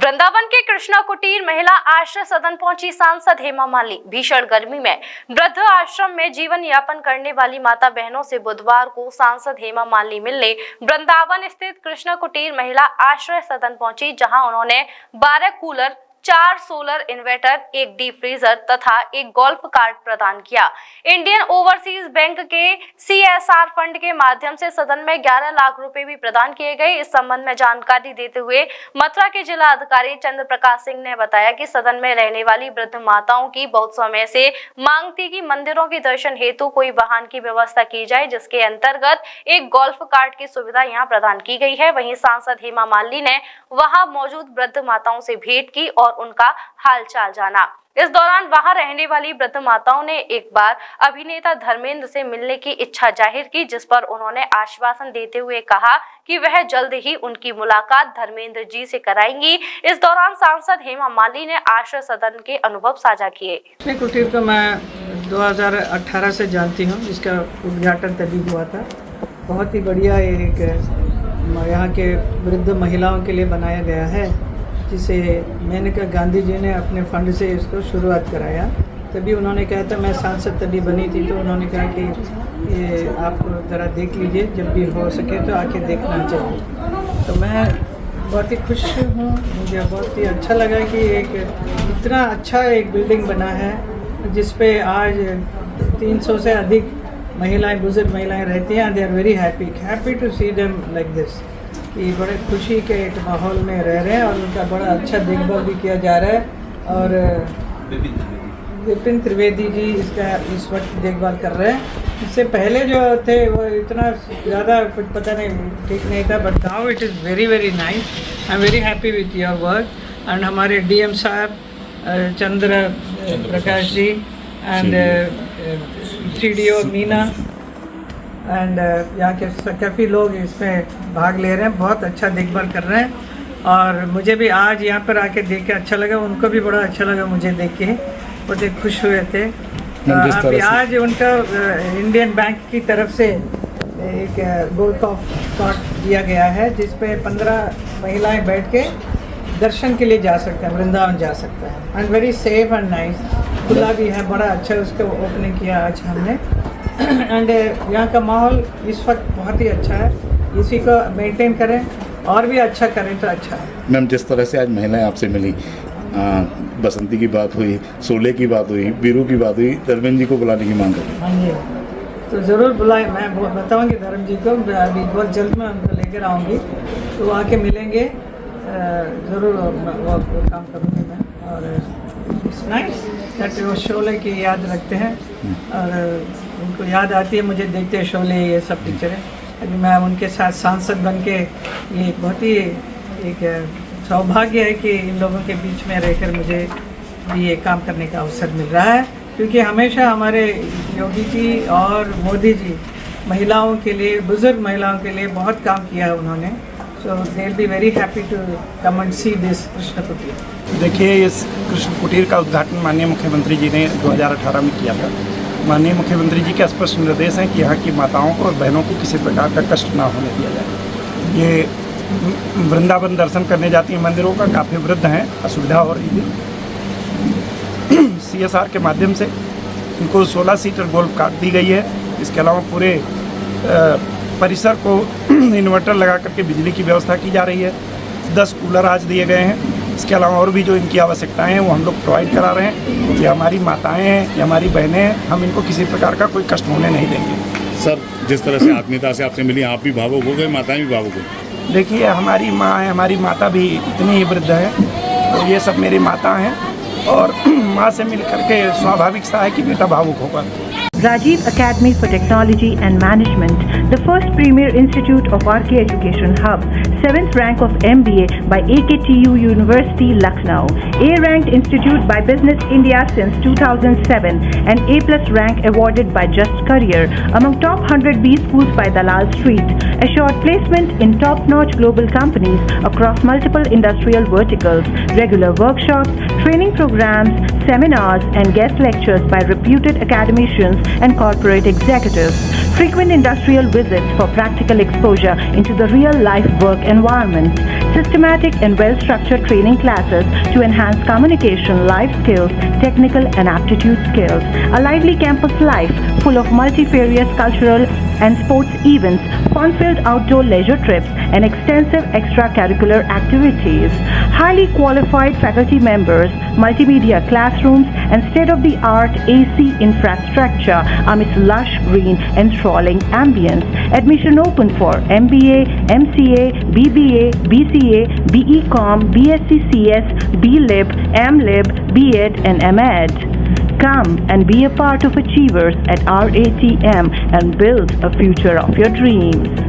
वृंदावन के कृष्णा कुटीर महिला आश्रय सदन पहुंची सांसद हेमा मालिनी। भीषण गर्मी में वृद्ध आश्रम में जीवन यापन करने वाली माता बहनों से बुधवार को सांसद हेमा मालिनी मिलने वृंदावन स्थित कृष्णा कुटीर महिला आश्रय सदन पहुंची, जहां उन्होंने 12 कूलर, 4 सोलर इन्वर्टर, एक डीप फ्रीजर तथा एक गोल्फ कार्ट प्रदान किया। इंडियन ओवरसीज बैंक के CSR फंड के माध्यम से सदन में 11 लाख रुपए भी प्रदान किए गए। इस संबंध में जानकारी देते हुए मथुरा के जिला अधिकारी चंद्र प्रकाश सिंह ने बताया कि सदन में रहने वाली वृद्ध माताओं की बहुत समय से मांग थी कि मंदिरों के दर्शन हेतु कोई वाहन की व्यवस्था की जाए, जिसके अंतर्गत एक गोल्फ कार्ट की सुविधा यहां प्रदान की गई है। वहीं सांसद हेमा मालिनी ने वहां मौजूद वृद्ध माताओं से भेंट की और उनका हालचाल जाना। इस दौरान वहां रहने वाली वृद्ध माताओं ने एक बार अभिनेता धर्मेंद्र से मिलने की इच्छा जाहिर की, जिस पर उन्होंने आश्वासन देते हुए कहा कि वह जल्द ही उनकी मुलाकात धर्मेंद्र जी से कराएंगी। इस दौरान सांसद हेमा मालिनी ने आश्रय सदन के अनुभव साझा किए। कृष्णा कुटीर को मैं 2018 से जानती हूँ, जिसका उद्घाटन तभी हुआ था। बहुत ही बढ़िया एक यहाँ के वृद्ध महिलाओं के लिए बनाया गया है, जिसे मेनका गांधी जी ने अपने फंड से इसको शुरुआत कराया। तभी उन्होंने कहा था, मैं सांसद तभी बनी थी, तो उन्होंने कहा कि ये आप ज़रा देख लीजिए, जब भी हो सके तो आके देखना चाहिए। तो मैं बहुत ही खुश हूँ, मुझे बहुत ही अच्छा लगा कि एक इतना अच्छा एक बिल्डिंग बना है, जिस पे आज 300 से अधिक महिलाएं, बुजुर्ग महिलाएं रहती हैं। They are very happy to see them like this, कि बड़े खुशी के एक माहौल में रह रहे हैं और उनका बड़ा अच्छा देखभाल भी किया जा रहा है। और विपिन त्रिवेदी जी इसका इस वक्त देखभाल कर रहे हैं। इससे पहले जो थे वो इतना ज़्यादा कुछ पता नहीं, ठीक नहीं था, but now it is very very nice. I am very happy with your work. And हमारे DM साहब चंद्र Prakash ji and CDO Meena and यहाँ के काफ़ी लोग इसमें भाग ले रहे हैं, बहुत अच्छा देखभाल कर रहे हैं। और मुझे भी आज यहाँ पर आके देख के अच्छा लगा, उनको भी बड़ा अच्छा लगा मुझे देख के, बहुत खुश हुए थे। अभी आज उनका इंडियन बैंक की तरफ से एक गोल्फ कार्ट दिया गया है, जिस पे 15 महिलाएं बैठ के दर्शन के लिए जा सकते हैं, वृंदावन जा सकते हैं। And very safe and nice, खुला भी है, बड़ा अच्छा उसको ओपनिंग किया आज हमने। एंड यहाँ का माहौल इस वक्त बहुत ही अच्छा है, इसी को मेंटेन करें और भी अच्छा करें तो अच्छा है। मैम, जिस तरह से आज महिलाएं आपसे मिली, बसंती की बात हुई, सोले की बात हुई, बीरू की बात हुई, धर्मेंद्र जी को बुलाने की मांग करें। हाँ जी, तो ज़रूर बुलाएं। मैं बताऊँगी धर्म जी को, अभी बहुत जल्द मैं उनको लेकर आऊँगी, तो वो आके मिलेंगे, ज़रूर वो काम करूँगी मैं। और इट्स नाइस दैट वो शोले की याद रखते हैं और उनको याद आती है मुझे देखते हैं शोले, ये सब पिक्चरें। अभी मैं उनके साथ सांसद बन के, ये बहुत ही एक सौभाग्य है कि इन लोगों के बीच में रहकर मुझे ये काम करने का अवसर मिल रहा है, क्योंकि हमेशा हमारे योगी जी और मोदी जी महिलाओं के लिए, बुजुर्ग महिलाओं के लिए बहुत काम किया है उन्होंने। So they will be very happy to come and see this Krishna Kutir. देखिए, इस कृष्ण कुटीर का उद्घाटन माननीय मुख्यमंत्री जी ने 2018 में किया था। माननीय मुख्यमंत्री जी के स्पष्ट निर्देश हैं कि यहाँ की माताओं को और बहनों को किसी प्रकार का कष्ट ना होने दिया जाए। ये वृंदावन दर्शन करने जाती हैं मंदिरों का, काफ़ी वृद्ध हैं, असुविधा हो रही है। CSR के माध्यम से इनको 16 सीटर गोल्फ कार्ट दी गई है। इसके अलावा पूरे परिसर को इन्वर्टर लगा करके बिजली की व्यवस्था की जा रही है। 10 कूलर आज दिए गए हैं। इसके अलावा और भी जो इनकी आवश्यकताएं हैं वो हम लोग प्रोवाइड करा रहे हैं। ये हमारी माताएं हैं, ये हमारी बहनें हैं, हम इनको किसी प्रकार का कोई कष्ट होने नहीं देंगे। सर, जिस तरह से आत्मीयता से आपसे मिली, आप भी भावुक हो गए, माताएं भी भावुक हो। देखिए, हमारी माँ है, हमारी माता भी इतनी ही वृद्ध है, तो ये सब मेरी माता हैं और माँ से मिल करके स्वाभाविक सा है कि बेटा भावुक होगा। Rajiv Academy for Technology and Management, the first premier institute of RK Education Hub, 7th rank of MBA by AKTU University, Lucknow, A-ranked institute by Business India since 2007, and A+ rank awarded by Just Career among top 100 B schools by Dalal Street, assured placement in top-notch global companies across multiple industrial verticals, regular workshops, training programs, seminars and guest lectures by reputed academicians and corporate executives. Frequent industrial visits for practical exposure into the real-life work environment. Systematic and well-structured training classes to enhance communication, life skills, technical and aptitude skills. A lively campus life full of multifarious cultural and sports events, fun-filled outdoor leisure trips, and extensive extracurricular activities. Highly qualified faculty members, multimedia classrooms, and state-of-the-art AC infrastructure amidst lush green, enthralling ambience. Admission open for MBA, MCA, BBA, BCA, BEcom, BSc CS, BLib, MLib, BEd, and MEd. Come and be a part of Achievers at RATM and build a future of your dreams.